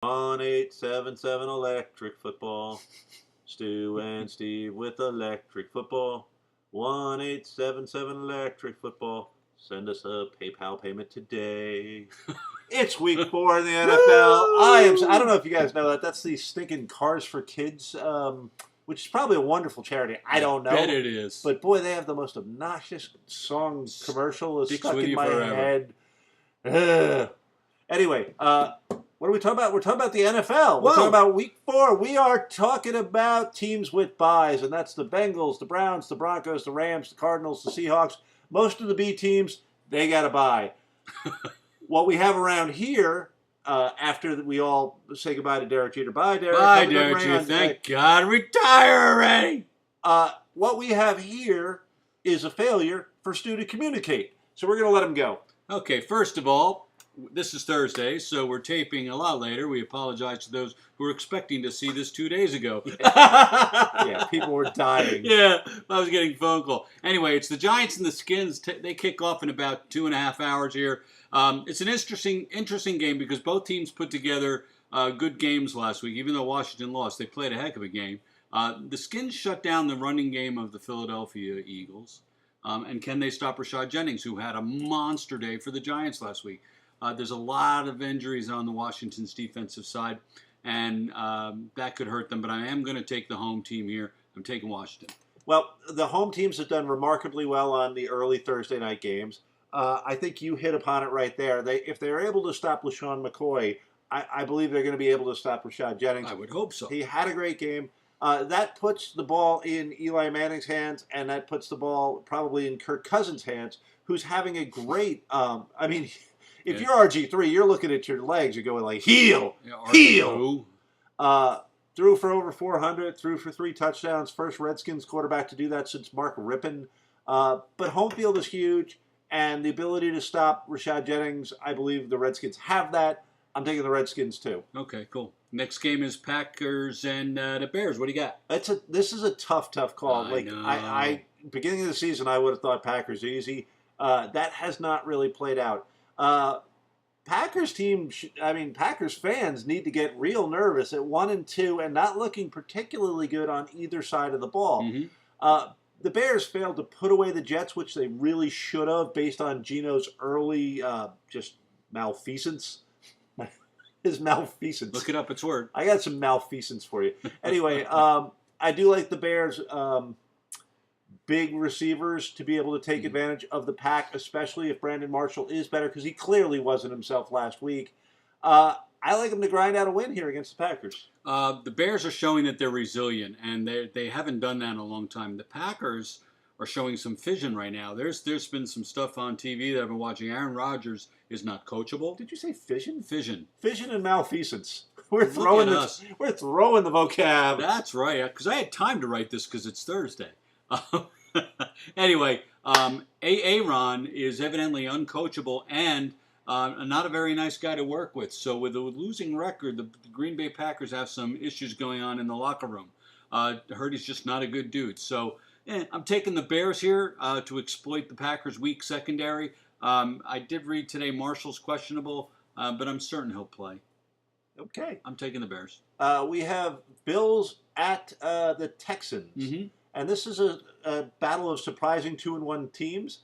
1877 electric football. Stu and Steve with electric football. 1877 electric football. Send us a PayPal payment today. It's week 4 in the NFL. I don't know if you guys know that. That's the stinking Cars for Kids, which is probably a wonderful charity. I don't know. Bet it is. But boy, they have the most obnoxious song commercial Sticks stuck with in you my forever. head. Ugh. Anyway, what are we talking about? We're talking about the NFL. We're Whoa. talking about week 4. We are talking about teams with byes, and that's the Bengals, the Browns, the Broncos, the Rams, the Cardinals, the Seahawks. Most of the B teams, they got a bye. What we have around here, after we all say goodbye to Derek Jeter. Bye, Derek. Bye, Have a good Derek reign Jeter. on Thank God. Retire already. what we have here is a failure for Stu to communicate. So we're going to let him go. Okay, first of all, this is Thursday, so we're taping a lot later. We apologize to those who were expecting to see this 2 days ago. Yeah, people were dying. Yeah, I was getting a phone call. Anyway, it's the Giants and the Skins. They kick off in about 2.5 hours here. It's an interesting game because both teams put together good games last week. Even though Washington lost, they played a heck of a game. The Skins shut down the running game of the Philadelphia Eagles. And can they stop Rashad Jennings, who had a monster day for the Giants last week? There's a lot of injuries on the Washington's defensive side, and that could hurt them. But I am going to take the home team here. I'm taking Washington. Well, the home teams have done remarkably well on the early Thursday night games. I think you hit upon it right there. If they're able to stop LaShawn McCoy, I believe they're going to be able to stop Rashad Jennings. I would hope so. He had a great game. That puts the ball in Eli Manning's hands, and that puts the ball probably in Kirk Cousins' hands, who's having a great. If you're RG3, you're looking at your legs. You're going like heel. Threw for over 400. Threw for 3 touchdowns. First Redskins quarterback to do that since Mark Rippon. But home field is huge, and the ability to stop Rashad Jennings, I believe the Redskins have that. I'm taking the Redskins too. Okay, cool. Next game is Packers and the Bears. What do you got? This is a tough call. I know. I beginning of the season, I would have thought Packers easy. That has not really played out. Packers fans need to get real nervous at 1-2 and not looking particularly good on either side of the ball. Mm-hmm. The Bears failed to put away the Jets, which they really should have, based on Geno's early just malfeasance. His malfeasance. Look it up, it's word. I got some malfeasance for you. Anyway, I do like the Bears' big receivers to be able to take advantage of the pack, especially if Brandon Marshall is better, because he clearly wasn't himself last week. I like him to grind out a win here against the Packers. The Bears are showing that they're resilient, and they haven't done that in a long time. The Packers are showing some fission right now. There's been some stuff on TV that I've been watching. Aaron Rodgers is not coachable. Did you say fission? Fission. Fission and malfeasance. We're throwing the vocab. That's right, because I had time to write this because it's Thursday. Anyway, Aaron is evidently uncoachable and not a very nice guy to work with. So with a losing record, the Green Bay Packers have some issues going on in the locker room. Heard he's just not a good dude. So I'm taking the Bears here to exploit the Packers' weak secondary. I did read today Marshall's questionable, but I'm certain he'll play. Okay. I'm taking the Bears. We have Bills at the Texans. Mm-hmm. And this is a battle of surprising 2-1 teams.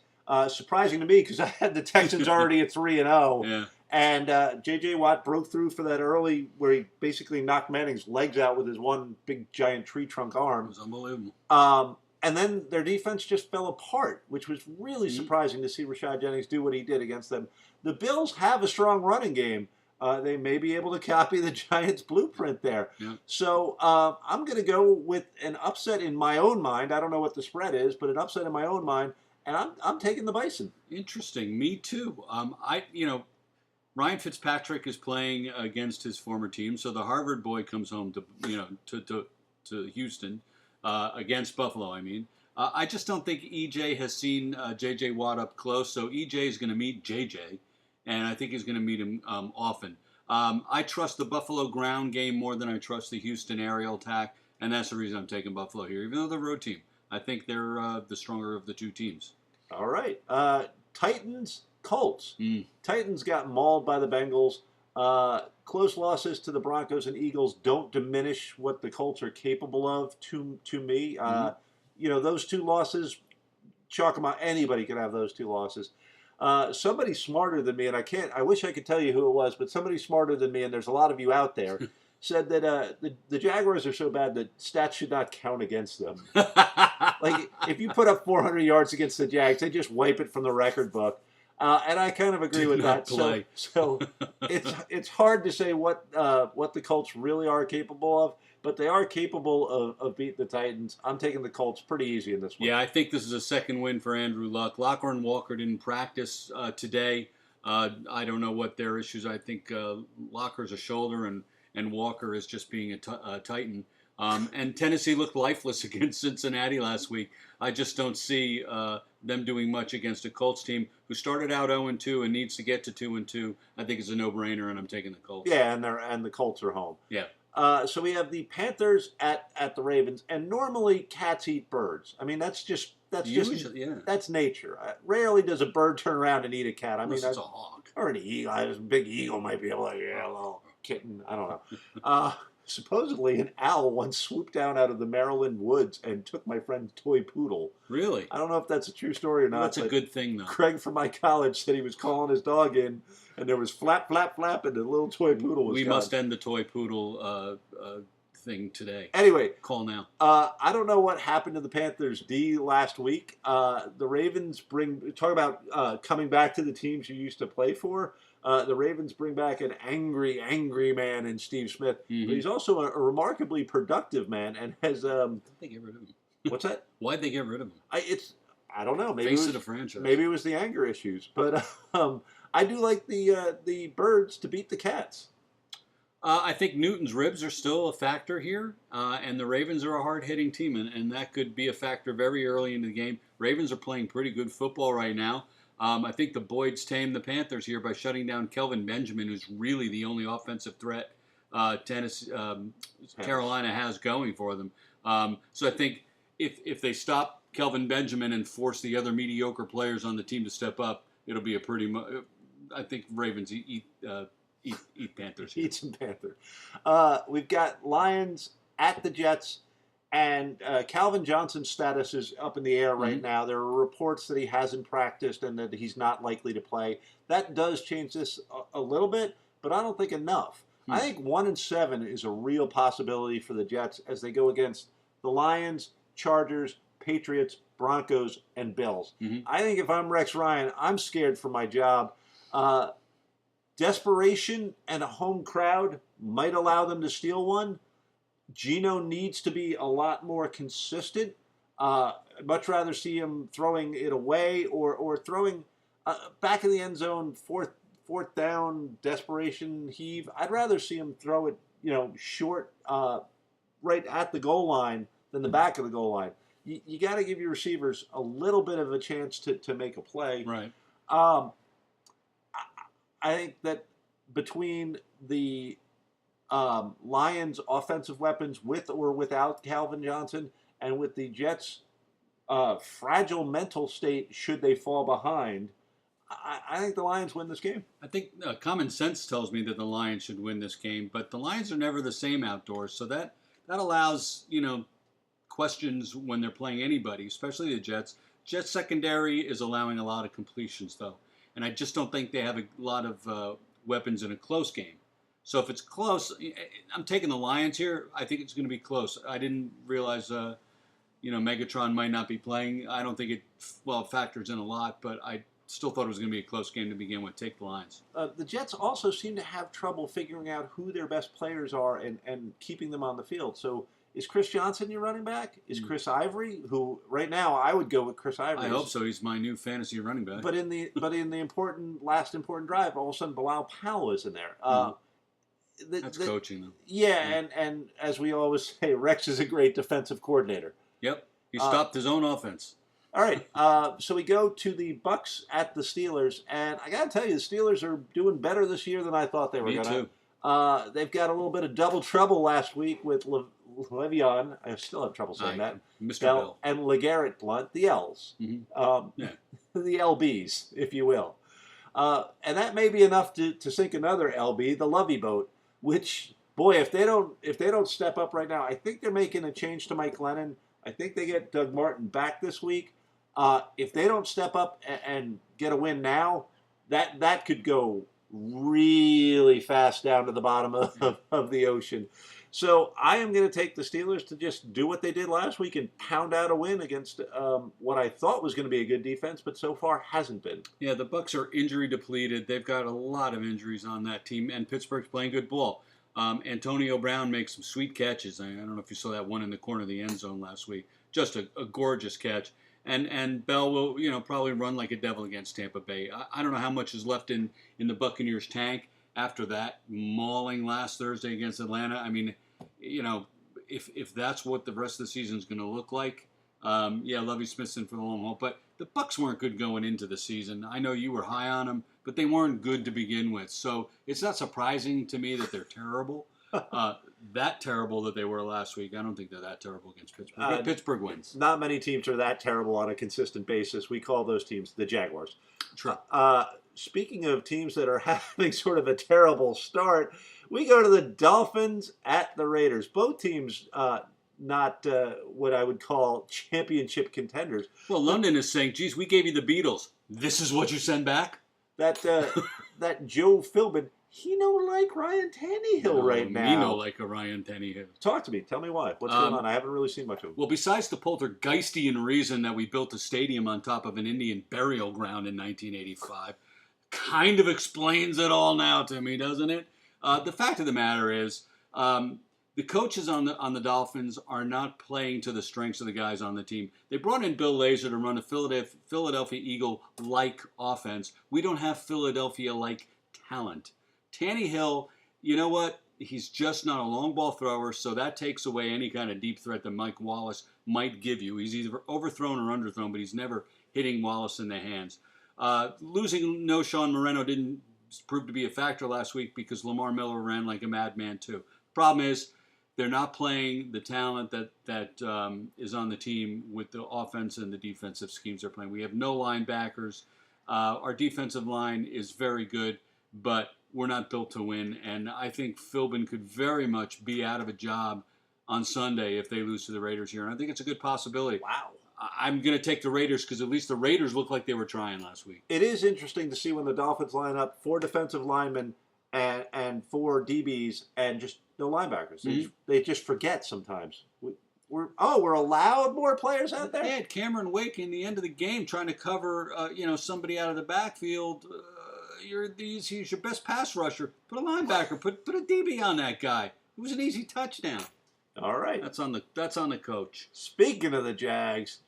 Surprising to me because I had the Texans already at 3-0. Yeah. And J.J. Watt broke through for that early where he basically knocked Manning's legs out with his one big giant tree trunk arm. It was unbelievable. And then their defense just fell apart, which was really surprising to see Rashad Jennings do what he did against them. The Bills have a strong running game. They may be able to copy the Giants' blueprint there. Yeah. So I'm going to go with an upset in my own mind. I don't know what the spread is, but an upset in my own mind, and I'm taking the Bison. Interesting. Me too. Ryan Fitzpatrick is playing against his former team, so the Harvard boy comes home to Houston against Buffalo. I just don't think EJ has seen J.J. Watt up close, so EJ is going to meet J.J., and I think he's going to meet him often. I trust the Buffalo ground game more than I trust the Houston aerial attack, and that's the reason I'm taking Buffalo here, even though they're a road team. I think they're the stronger of the two teams. All right. Titans, Colts. Titans got mauled by the Bengals. Close losses to the Broncos and Eagles don't diminish what the Colts are capable of to me. Those two losses, chalk them out. Anybody could have those two losses. Somebody smarter than me, and I wish I could tell you who it was, but somebody smarter than me, and there's a lot of you out there, said that the Jaguars are so bad that stats should not count against them. Like, if you put up 400 yards against the Jags, they just wipe it from the record book. And I kind of agree with that. So it's hard to say what the Colts really are capable of, but they are capable of beating the Titans. I'm taking the Colts pretty easy in this one. Yeah, I think this is a second win for Andrew Luck. Locker and Walker didn't practice today. I don't know what their issues. I think Locker's a shoulder and Walker is just being a Titan. And Tennessee looked lifeless against Cincinnati last week. I just don't see them doing much against a Colts team who started out 0-2 and needs to get to 2-2. I think it's a no-brainer, and I'm taking the Colts. Yeah, and the Colts are home. Yeah. So we have the Panthers at the Ravens, and normally cats eat birds. I mean, that's nature. Rarely does a bird turn around and eat a cat. Unless it's a hawk or an eagle. A big eagle might be able to, a little kitten. I don't know. Supposedly, an owl once swooped down out of the Maryland woods and took my friend's toy poodle. Really? I don't know if that's a true story or not. That's a good thing, though. Craig from my college said he was calling his dog in, and there was flap, flap, flap, and the little toy poodle was gone. Must end the toy poodle thing today. Anyway. Call now. I don't know what happened to the Panthers D last week. The Ravens talk about coming back to the teams you used to play for. The Ravens bring back an angry, angry man in Steve Smith. Mm-hmm. But he's also a remarkably productive man and has. Why'd they get rid of him? What's that? Why'd they get rid of him? I don't know. Maybe Face of the franchise. Maybe it was the anger issues. But I do like the Birds to beat the Cats. I think Newton's ribs are still a factor here, and the Ravens are a hard-hitting team, and that could be a factor very early in the game. Ravens are playing pretty good football right now. I think the Boyds tamed the Panthers here by shutting down Kelvin Benjamin, who's really the only offensive threat Carolina has going for them. So I think if they stop Kelvin Benjamin and force the other mediocre players on the team to step up, it'll be a pretty. I think Ravens eat Panthers. Eat some Panthers. We've got Lions at the Jets. And Calvin Johnson's status is up in the air right now. There are reports that he hasn't practiced and that he's not likely to play. That does change this a little bit, but I don't think enough. I think 1-7 is a real possibility for the Jets as they go against the Lions, Chargers, Patriots, Broncos, and Bills. I think if I'm Rex Ryan, I'm scared for my job. Desperation and a home crowd might allow them to steal one. Geno needs to be a lot more consistent. I'd much rather see him throwing it away or throwing back in the end zone, fourth down, desperation heave. I'd rather see him throw it, short, right at the goal line than the back of the goal line. You got to give your receivers a little bit of a chance to make a play. Right. I think that between the Lions' offensive weapons with or without Calvin Johnson, and with the Jets' fragile mental state should they fall behind, I think the Lions win this game. I think common sense tells me that the Lions should win this game, but the Lions are never the same outdoors, so that allows questions when they're playing anybody, especially the Jets. Jets secondary is allowing a lot of completions though, and I just don't think they have a lot of weapons in a close game. So if it's close, I'm taking the Lions here. I think it's going to be close. I didn't realize, Megatron might not be playing. I don't think it factors in a lot, but I still thought it was going to be a close game to begin with. Take the Lions. The Jets also seem to have trouble figuring out who their best players are and keeping them on the field. So is Chris Johnson your running back? Is Chris Ivory, who right now I would go with Chris Ivory. I hope so. He's my new fantasy running back. But in the last important drive, all of a sudden Bilal Powell is in there. That's coaching, though. Yeah, and as we always say, Rex is a great defensive coordinator. Yep, he stopped his own offense. All right, so we go to the Bucks at the Steelers, and I got to tell you, the Steelers are doing better this year than I thought they were going to. Me too. They've got a little bit of double trouble last week with Le'Veon. I still have trouble saying that. Mr. Bell. And LeGarrette Blount, the L's. Yeah. The LBs, if you will. And that may be enough to sink another LB, the Lovey boat. Which, boy, if they don't step up right now, I think they're making a change to Mike Lennon. I think they get Doug Martin back this week. If they don't step up and get a win now, that could go really fast down to the bottom of the ocean. So I am going to take the Steelers to just do what they did last week and pound out a win against what I thought was going to be a good defense, but so far hasn't been. Yeah, the Bucs are injury depleted. They've got a lot of injuries on that team, and Pittsburgh's playing good ball. Antonio Brown makes some sweet catches. I don't know if you saw that one in the corner of the end zone last week. Just a gorgeous catch. And Bell will, probably run like a devil against Tampa Bay. I don't know how much is left in the Buccaneers tank after that mauling last Thursday against Atlanta. I mean, if that's what the rest of the season is going to look like, Lovie Smith's in for the long haul. But the Bucs weren't good going into the season. I know you were high on them, but they weren't good to begin with. So it's not surprising to me that they're terrible. That terrible that they were last week. I don't think they're that terrible against Pittsburgh. But Pittsburgh wins. Not many teams are that terrible on a consistent basis. We call those teams the Jaguars. True. Speaking of teams that are having sort of a terrible start, we go to the Dolphins at the Raiders. Both teams not what I would call championship contenders. Well, London is saying, geez, we gave you the Beatles. This is what you send back? That Joe Philbin, he no like Ryan Tannehill right now. Me no like a Ryan Tannehill. Talk to me. Tell me why. What's going on? I haven't really seen much of him. Well, besides the poltergeistian reason that we built a stadium on top of an Indian burial ground in 1985, kind of explains it all now to me, doesn't it? The fact of the matter is, the coaches on the Dolphins are not playing to the strengths of the guys on the team. They brought in Bill Lazor to run a Philadelphia Eagle-like offense. We don't have Philadelphia-like talent. Tannehill, you know what? He's just not a long ball thrower, so that takes away any kind of deep threat that Mike Wallace might give you. He's either overthrown or underthrown, but he's never hitting Wallace in the hands. Losing Sean Moreno didn't prove to be a factor last week because Lamar Miller ran like a madman too. Problem is, they're not playing the talent that is on the team with the offense and the defensive schemes they're playing. We have no linebackers. Our defensive line is very good, but we're not built to win. And I think Philbin could very much be out of a job on Sunday if they lose to the Raiders here. And I think it's a good possibility. Wow. I'm going to take the Raiders because at least the Raiders look like they were trying last week. It is interesting to see when the Dolphins line up 4 defensive linemen and 4 DBs and just no linebackers. Mm-hmm. They just forget sometimes. We're allowed more players out there? They had Cameron Wake in the end of the game trying to cover somebody out of the backfield. He's your best pass rusher. Put a linebacker. Put a DB on that guy. It was an easy touchdown. All right. That's on the coach. Speaking of the Jags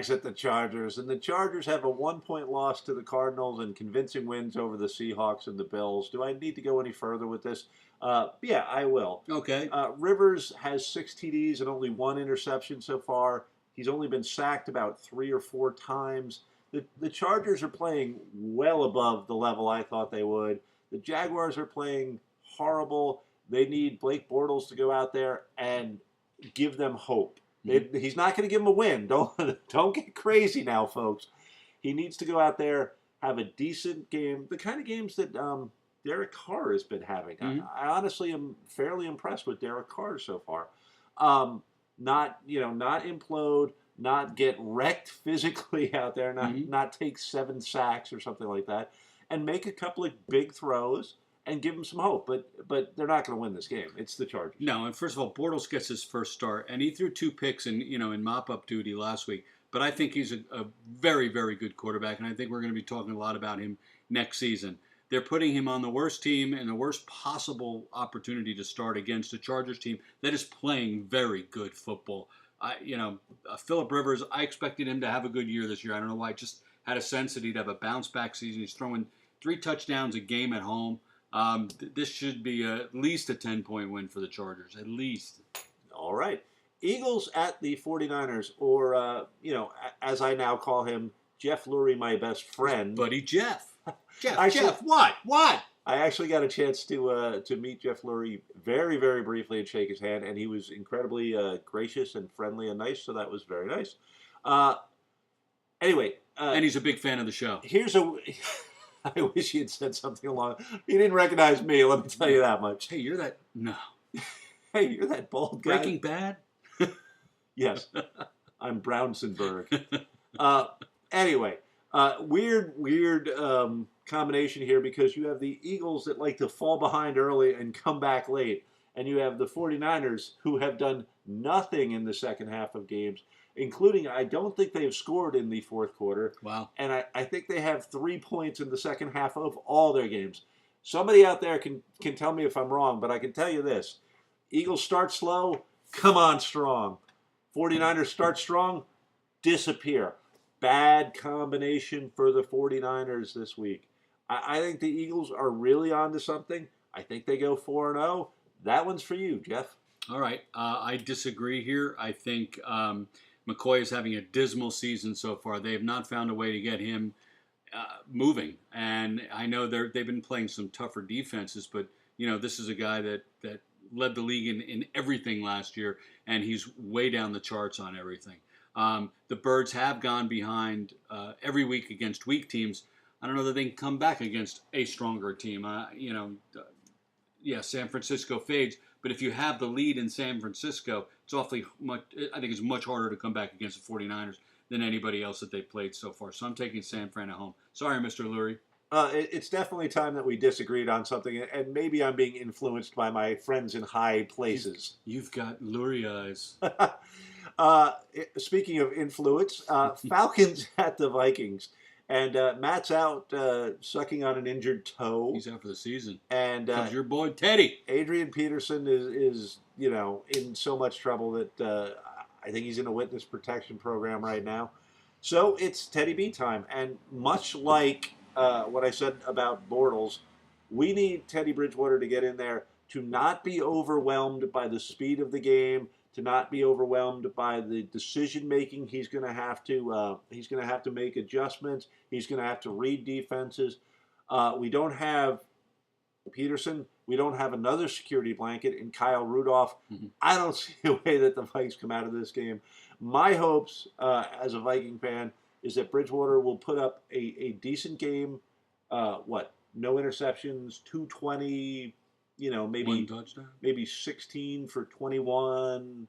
at the Chargers, and the Chargers have a 1-point loss to the Cardinals and convincing wins over the Seahawks and the Bills. Do I need to go any further with this? Yeah, I will. Okay. Rivers has 6 TDs and only 1 interception so far. He's only been sacked about 3 or 4 times. The Chargers are playing well above the level I thought they would. The Jaguars are playing horrible. They need Blake Bortles to go out there and give them hope. He's not going to give them a win. Don't get crazy now, folks. He needs to go out there, have a decent game, the kind of games that Derek Carr has been having. Mm-hmm. I honestly am fairly impressed with Derek Carr so far. Not implode, not get wrecked physically out there, not take 7 sacks or something like that, and make a couple of big throws and give them some hope. But they're not going to win this game. It's the Chargers. No, and first of all, Bortles gets his first start, and he threw 2 picks in mop-up duty last week. But I think he's a very, very good quarterback, and I think we're going to be talking a lot about him next season. They're putting him on the worst team and the worst possible opportunity to start against a Chargers team that is playing very good football. Phillip Rivers, I expected him to have a good year this year. I don't know why. I just had a sense that he'd have a bounce-back season. He's throwing 3 touchdowns a game at home. This should be at least a 10-point win for the Chargers, at least. All right. Eagles at the 49ers, or, as I now call him, Jeff Lurie, my best friend. Buddy Jeff. Jeff, what? I actually got a chance to meet Jeff Lurie very, very briefly and shake his hand, and he was incredibly gracious and friendly and nice, so that was very nice. Anyway. And he's a big fan of the show. Here's I wish he had said something along. He didn't recognize me. Let me tell you that much. Hey, you're that. No. Hey, you're that bald guy. Breaking Bad? Yes, I'm Brownsenberg. Anyway, weird combination here because you have the Eagles that like to fall behind early and come back late, and you have the 49ers who have done nothing in the second half of games, including I don't think they've scored in the fourth quarter. Wow. And I think they have 3 points in the second half of all their games. Somebody out there can tell me if I'm wrong, but I can tell you this. Eagles start slow, come on strong. 49ers start strong, disappear. Bad combination for the 49ers this week. I think the Eagles are really onto something. I think they go 4-0. That one's for you, Jeff. All right. I disagree here. I think McCoy is having a dismal season so far. They have not found a way to get him moving. And I know they've been playing some tougher defenses, but this is a guy that led the league in everything last year, and he's way down the charts on everything. The Birds have gone behind every week against weak teams. I don't know that they can come back against a stronger team. San Francisco fades, but if you have the lead in San Francisco, it's awfully much. I think it's much harder to come back against the 49ers than anybody else that they've played so far. So I'm taking San Fran at home. Sorry, Mr. Lurie. It's definitely time that we disagreed on something, and maybe I'm being influenced by my friends in high places. You've got Lurie eyes. Speaking of influence, Falcons at the Vikings. And Matt's out sucking on an injured toe. He's out for the season. And comes your boy Teddy. Adrian Peterson is in so much trouble that I think he's in a witness protection program right now. So it's Teddy B time. And much like what I said about Bortles, we need Teddy Bridgewater to get in there to not be overwhelmed by the speed of the game, to not be overwhelmed by the decision making. He's going to have to make adjustments. He's going to have to read defenses. We don't have Peterson. We don't have another security blanket in Kyle Rudolph. Mm-hmm. I don't see a way that the Vikings come out of this game. My hopes as a Viking fan is that Bridgewater will put up a decent game. No interceptions, 220. Maybe one touchdown, maybe 16 for 21.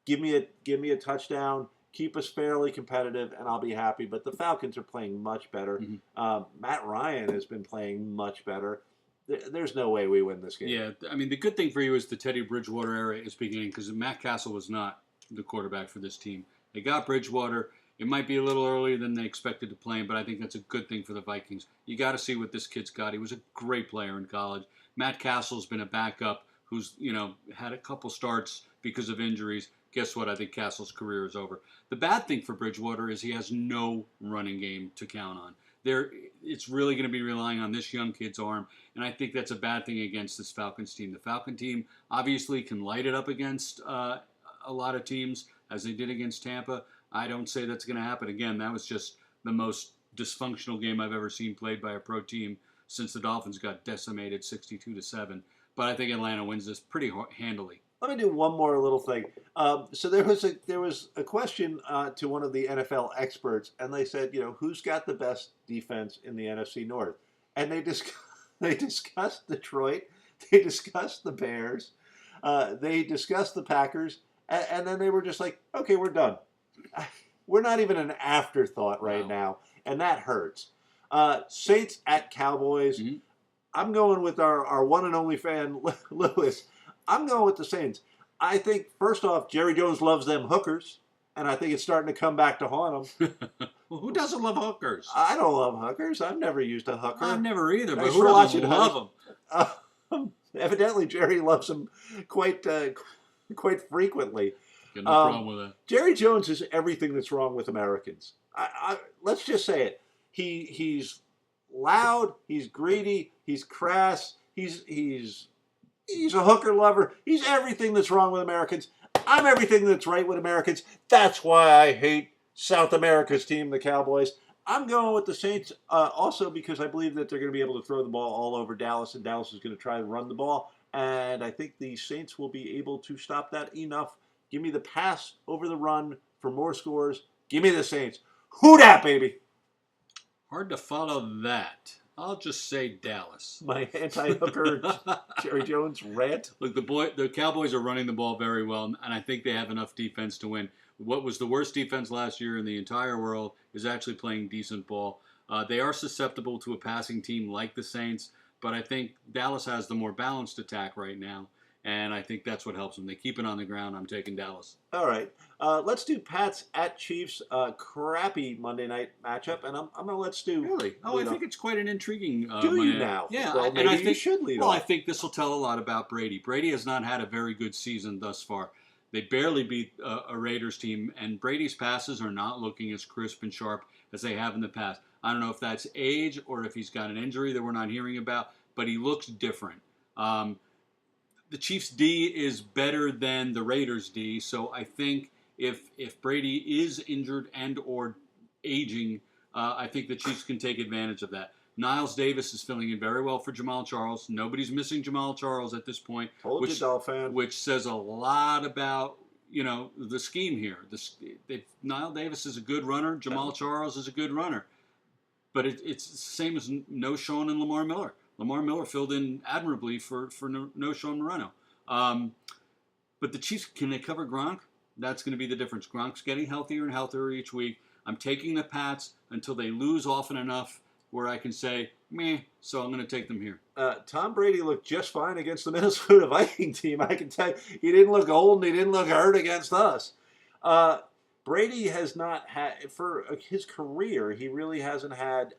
Give me a touchdown. Keep us fairly competitive, and I'll be happy. But the Falcons are playing much better. Mm-hmm. Matt Ryan has been playing much better. There's no way we win this game. Yeah, I mean, the good thing for you is the Teddy Bridgewater era is beginning because Matt Castle was not the quarterback for this team. They got Bridgewater. It might be a little earlier than they expected to play him, but I think that's a good thing for the Vikings. You got to see what this kid's got. He was a great player in college. Matt Castle's been a backup who's, had a couple starts because of injuries. Guess what? I think Castle's career is over. The bad thing for Bridgewater is he has no running game to count on. It's really going to be relying on this young kid's arm, and I think that's a bad thing against this Falcons team. The Falcon team obviously can light it up against a lot of teams, as they did against Tampa. I don't say that's going to happen again. That was just the most dysfunctional game I've ever seen played by a pro team since the Dolphins got decimated 62-7. But I think Atlanta wins this pretty handily. Let me do one more little thing. So there was a question to one of the NFL experts, and they said, who's got the best defense in the NFC North? And they discussed Detroit, they discussed the Bears, they discussed the Packers, and then they were just like, okay, we're done. We're not even an afterthought right now, and that hurts. Saints at Cowboys. Mm-hmm. I'm going with our one and only fan, Lewis. I'm going with the Saints. I think, first off, Jerry Jones loves them hookers, and I think it's starting to come back to haunt him. Well, who doesn't love hookers? I don't love hookers. I've never used a hooker. I've never either, but who doesn't love them? Evidently, Jerry loves them quite frequently. Got no problem with that. Jerry Jones is everything that's wrong with Americans. Let's just say it. He's loud. He's greedy. He's crass. He's a hooker lover. He's everything that's wrong with Americans. I'm everything that's right with Americans. That's why I hate South America's team, the Cowboys. I'm going with the Saints also because I believe that they're going to be able to throw the ball all over Dallas, and Dallas is going to try to run the ball. And I think the Saints will be able to stop that enough. Give me the pass over the run for more scores. Give me the Saints. Who dat, baby? Hard to follow that. I'll just say Dallas. My anti-hooker Jerry Jones rant. Look, the Cowboys are running the ball very well, and I think they have enough defense to win. What was the worst defense last year in the entire world is actually playing decent ball. They are susceptible to a passing team like the Saints, but I think Dallas has the more balanced attack right now, and I think that's what helps them. They keep it on the ground. I'm taking Dallas. All right. Let's do Pats at Chiefs. Crappy Monday night matchup, and I'm going to let Stu. Really? Oh, I think it's quite an intriguing. Do you now? Yeah, well, maybe and I think you should lead off. I think this will tell a lot about Brady. Brady has not had a very good season thus far. They barely beat a Raiders team, and Brady's passes are not looking as crisp and sharp as they have in the past. I don't know if that's age or if he's got an injury that we're not hearing about, but he looks different. The Chiefs' D is better than the Raiders' D, so I think if Brady is injured and or aging, I think the Chiefs can take advantage of that. Niles Davis is filling in very well for Jamal Charles. Nobody's missing Jamal Charles at this point, which says a lot about the scheme here. Niles Davis is a good runner. Jamal Charles is a good runner, but it's the same as No-Shawn and Lamar Miller. Lamar Miller filled in admirably for No-Shawn Moreno. But the Chiefs, can they cover Gronk? That's going to be the difference. Gronk's getting healthier and healthier each week. I'm taking the Pats until they lose often enough where I can say, meh, so I'm going to take them here. Tom Brady looked just fine against the Minnesota Viking team. I can tell you, he didn't look old and he didn't look hurt against us. Brady has not had, for his career, he really hasn't had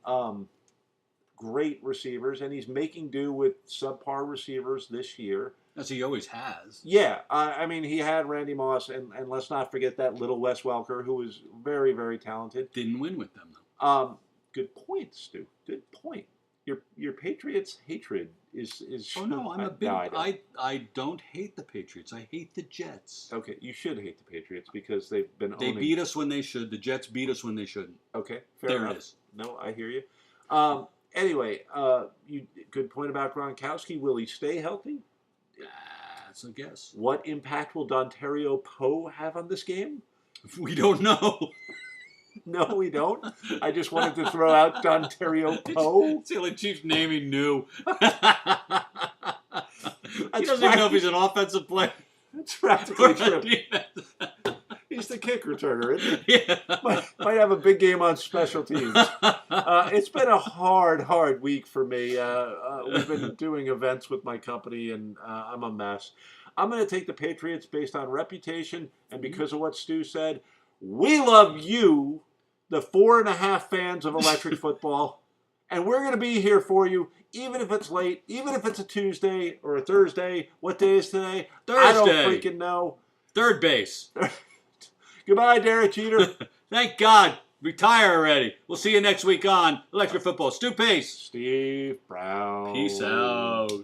great receivers, and he's making do with subpar receivers this year. As he always has. Yeah, I mean, he had Randy Moss, and let's not forget that little Wes Welker, who was very, very talented. Didn't win with them, though. Good point, Stu. Good point. Your Patriots hatred is. Oh no, I'm a big. I don't hate the Patriots. I hate the Jets. Okay, you should hate the Patriots because they've been. They beat us when they should. The Jets beat us when they shouldn't. Okay, fair enough. It is. No, I hear you. Anyway, good point about Gronkowski. Will he stay healthy? That's a guess. What impact will Dontario Poe have on this game? We don't know. No, we don't. I just wanted to throw out Dontario Poe. It's the only Chiefs name he knew. He doesn't even know if he's an offensive player. That's practically true. He's the kick returner, isn't he? Yeah. Might have a big game on special teams. It's been a hard week for me. We've been doing events with my company, and I'm a mess. I'm going to take the Patriots based on reputation and because of what Stu said. We love you, the 4.5 fans of electric football, and we're going to be here for you, even if it's late, even if it's a Tuesday or a Thursday. What day is today? Thursday. I don't freaking know. Third base. Goodbye, Derek Jeter. Thank God. Retire already. We'll see you next week on Electric Football. Stu Pace. Steve Brown. Peace out.